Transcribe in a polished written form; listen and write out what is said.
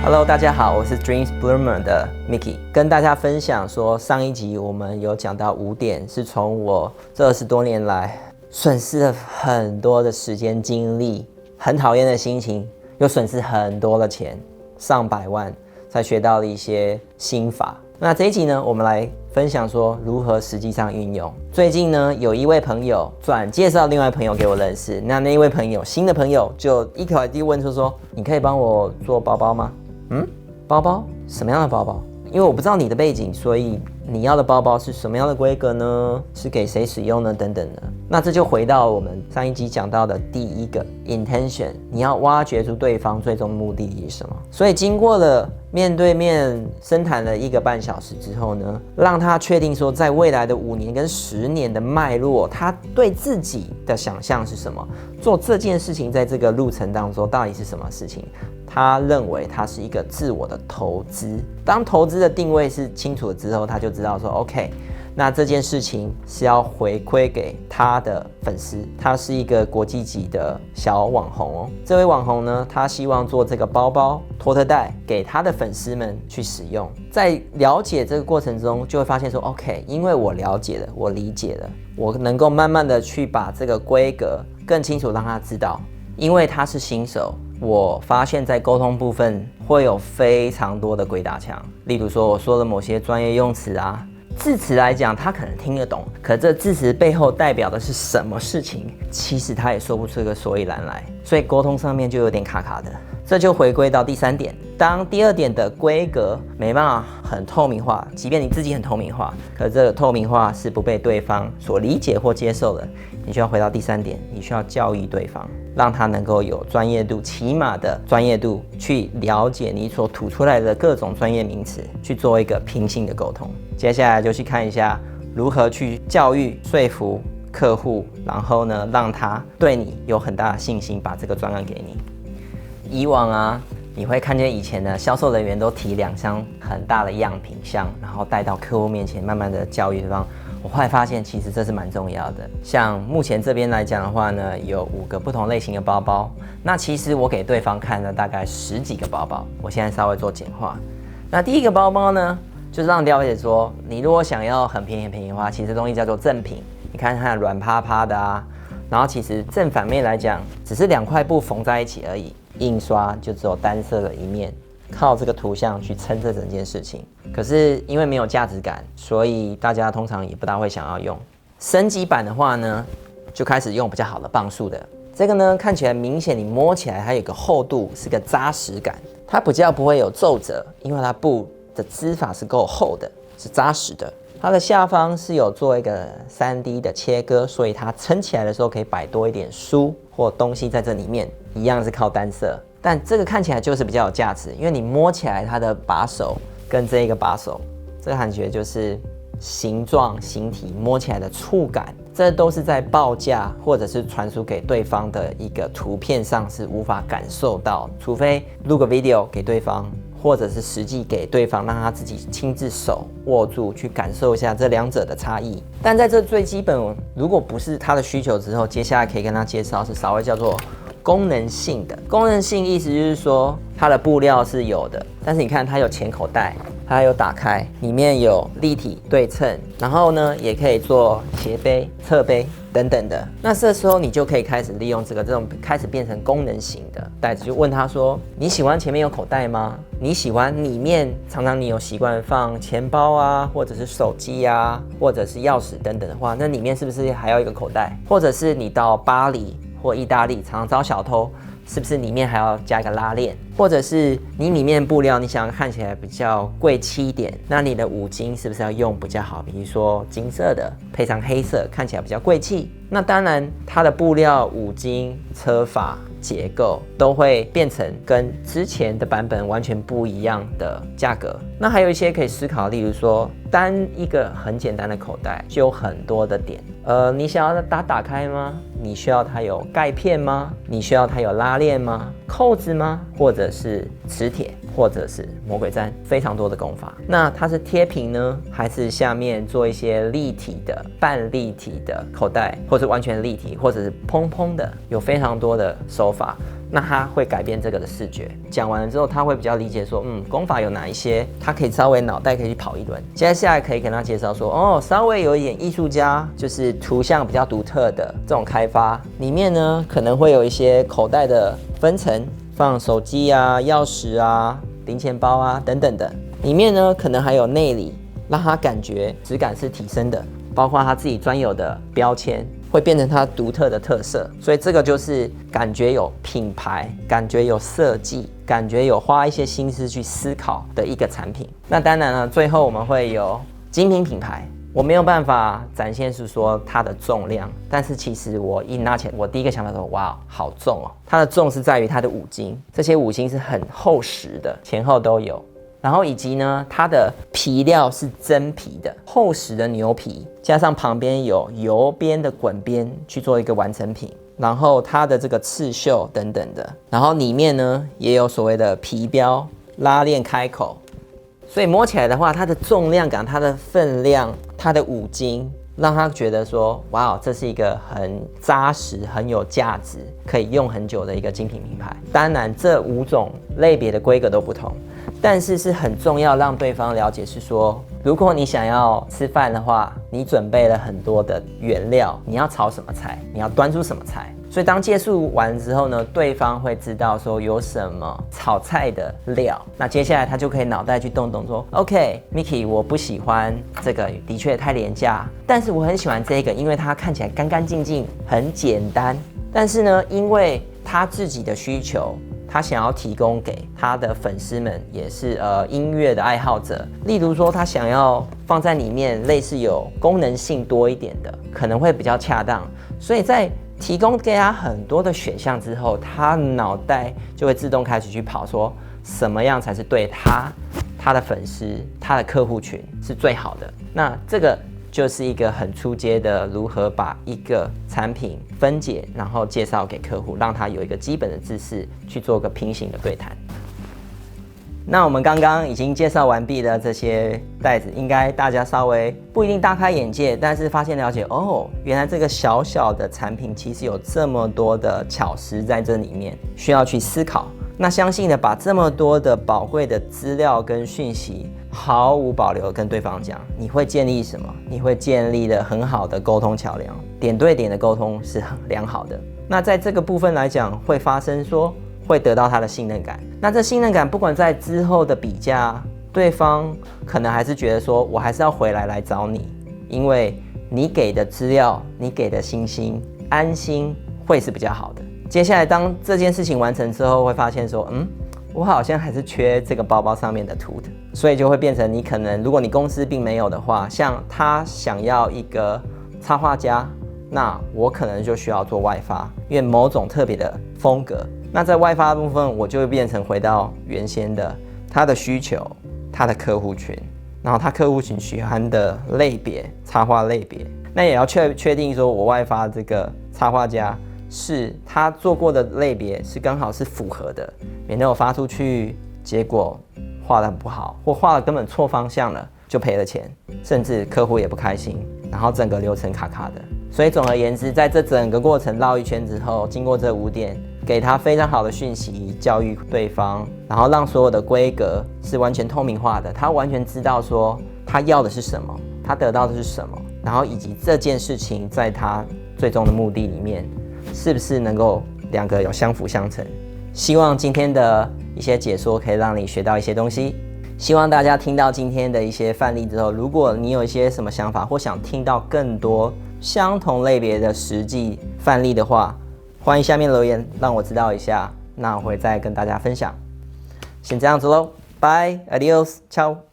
Hello， 大家好，我是 Dreams Bloomer 的 Mickey， 跟大家分享说，上一集我们有讲到5点，是从我这20多年来损失了很多的时间精力，很讨厌的心情，又损失很多的钱，上百万，才学到了一些心法。那这一集呢，我们来分享说如何实际上运用。最近呢，有一位朋友转介绍另外朋友给我认识，那一位朋友，新的朋友就一条一地问出说，你可以帮我做包包吗？包包？什么样的包包？因为我不知道你的背景，所以你要的包包是什么样的规格呢？是给谁使用呢？等等的。那这就回到我们上一集讲到的第一个 intention， 你要挖掘出对方最终的目的是什么。所以经过了面对面深谈了1个半小时之后呢，让他确定说，在未来的5年跟10年的脉络，他对自己的想象是什么？做这件事情在这个路程当中到底是什么事情？他认为它是一个自我的投资。当投资的定位是清楚了之后，他就知道说 OK， 那这件事情是要回馈给他的粉丝。他是一个国际级的小网红哦。这位网红呢，他希望做这个包包托特袋给他的粉丝们去使用。在了解这个过程中，就会发现说 OK， 因为我了解了，我理解了，我能够慢慢的去把这个规格更清楚让他知道。因为他是新手，我发现在沟通部分会有非常多的鬼打墙。例如说我说的某些专业用词啊，字词来讲他可能听得懂，可这字词背后代表的是什么事情，其实他也说不出个所以然来，所以沟通上面就有点卡卡的。这就回归到第3点，当第2点的规格没办法很透明化，即便你自己很透明化，可这个透明化是不被对方所理解或接受的，你就要回到第3点，你需要教育对方，让他能够有专业度，起码的专业度去了解你所吐出来的各种专业名词，去做一个平行的沟通。接下来就去看一下如何去教育说服客户，然后呢让他对你有很大的信心，把这个专案给你。以往啊，你会看见以前的销售人员都提2箱很大的样品箱，然后带到客户面前，慢慢的教育对方。我后来发现，其实这是蛮重要的。像目前这边来讲的话呢，有5个不同类型的包包。那其实我给对方看了大概10几个包包，我现在稍微做简化。那第一个包包呢，就是让你了解说，你如果想要很便宜的话，其实东西叫做赠品。你看它软趴趴的啊，然后其实正反面来讲，只是2块布缝在一起而已。印刷就只有单色的一面，靠这个图像去撑这整件事情。可是因为没有价值感，所以大家通常也不大会想要用。升级版的话呢，就开始用比较好的磅数的。这个呢，看起来明显，你摸起来它有个厚度，是个扎实感，它比较不会有皱褶，因为它布的织法是够厚的，是扎实的。它的下方是有做一个3D 的切割，所以它撑起来的时候可以摆多一点书或东西在这里面，一样是靠单色，但这个看起来就是比较有价值，因为你摸起来它的把手跟这一个把手，这个感觉就是形状、形体摸起来的触感，这都是在报价或者是传输给对方的一个图片上是无法感受到，除非录个 video 给对方，或者是实际给对方，让他自己亲自手握住，去感受一下这2者的差异。但在这最基本，如果不是他的需求之后，接下来可以跟他介绍是稍微叫做功能性的。功能性意思就是说，它的布料是有的，但是你看它有前口袋，它有打开，里面有立体对称，然后呢也可以做斜背、侧背等等的。那这时候你就可以开始利用这种开始变成功能型的袋子，就问他说：你喜欢前面有口袋吗？你喜欢里面常常你有习惯放钱包啊，或者是手机啊，或者是钥匙等等的话，那里面是不是还要一个口袋？或者是你到巴黎或意大利常常遭小偷，是不是里面还要加一个拉链？或者是你里面布料你想要看起来比较贵气一点，那你的五金是不是要用比较好？比如说金色的配上黑色，看起来比较贵气。那当然它的布料、五金、车法、结构都会变成跟之前的版本完全不一样的价格。那还有一些可以思考，例如说单一个很简单的口袋就有很多的点。你想要它打开吗？你需要它有盖片吗？你需要它有拉链吗？扣子吗？或者是磁铁，或者是魔鬼毡，非常多的工法。那它是贴平呢，还是下面做一些立体的、半立体的口袋，或者完全立体，或者是蓬蓬的，有非常多的手法。那他会改变这个的视觉。讲完了之后，他会比较理解说，功法有哪一些，他可以稍微脑袋可以去跑一轮。接下来可以跟他介绍说，稍微有一点艺术家，就是图像比较独特的这种开发，里面呢可能会有一些口袋的分层，放手机啊、钥匙啊、零钱包啊等等的。里面呢可能还有内里，让他感觉质感是提升的，包括他自己专有的标签，会变成他独特的特色。所以这个就是感觉有品牌，感觉有设计，感觉有花一些心思去思考的一个产品。那当然了，最后我们会有精品品牌。我没有办法展现是说它的重量，但是其实我一拿起来，我第一个想法说，哇，好重哦！它的重是在于它的五金，这些五金是很厚实的，前后都有。然后以及呢，它的皮料是真皮的，厚实的牛皮，加上旁边有油边的滚边去做一个完成品。然后它的这个刺绣等等的，然后里面呢也有所谓的皮标、拉链开口。所以摸起来的话，它的重量感、它的分量、它的五金，让他觉得说，哇，这是一个很扎实、很有价值、可以用很久的一个精品品牌。当然，这5种类别的规格都不同，但是是很重要让对方了解是说，如果你想要吃饭的话，你准备了很多的原料，你要炒什么菜，你要端出什么菜。所以当介绍完之后呢，对方会知道说有什么炒菜的料，那接下来他就可以脑袋去动动说 ，OK， Mickey， 我不喜欢这个，的确太廉价，但是我很喜欢这个，因为它看起来干干净净，很简单。但是呢，因为他自己的需求，他想要提供给他的粉丝们，也是音乐的爱好者，例如说他想要放在里面类似有功能性多一点的，可能会比较恰当。所以在提供给他很多的选项之后，他脑袋就会自动开始去跑，说什么样才是对他的粉丝、他的客户群是最好的。那这个就是一个很初阶的，如何把一个产品分解，然后介绍给客户，让他有一个基本的知识去做个平行的对谈。那我们刚刚已经介绍完毕的这些袋子，应该大家稍微不一定大开眼界，但是发现了解原来这个小小的产品其实有这么多的巧思在这里面，需要去思考。那相信的把这么多的宝贵的资料跟讯息毫无保留跟对方讲，你会建立什么？你会建立了很好的沟通桥梁，点对点的沟通是很良好的。那在这个部分来讲，会发生说会得到他的信任感。那这信任感不管在之后的比价，对方可能还是觉得说，我还是要回来找你，因为你给的资料，你给的信心、安心会是比较好的。接下来当这件事情完成之后，会发现说，我好像还是缺这个包包上面的图的，所以就会变成你可能，如果你公司并没有的话，像他想要一个插画家，那我可能就需要做外发，因为某种特别的风格。那在外发的部分，我就会变成回到原先的他的需求、他的客户群，然后他客户群喜欢的类别、插画类别，那也要确定说我外发这个插画家是他做过的类别是刚好是符合的，免得我发出去结果画得很不好，或画得根本错方向了，就赔了钱，甚至客户也不开心，然后整个流程卡卡的。所以总而言之，在这整个过程绕一圈之后，经过这5点，给他非常好的讯息，教育对方，然后让所有的规格是完全透明化的，他完全知道说他要的是什么，他得到的是什么，然后以及这件事情在他最终的目的里面是不是能够2个有相辅相成。希望今天的一些解说可以让你学到一些东西。希望大家听到今天的一些范例之后，如果你有一些什么想法，或想听到更多相同类别的实际范例的话，欢迎下面留言让我知道一下，那我会再跟大家分享。先这样子咯，拜 adios， ciao。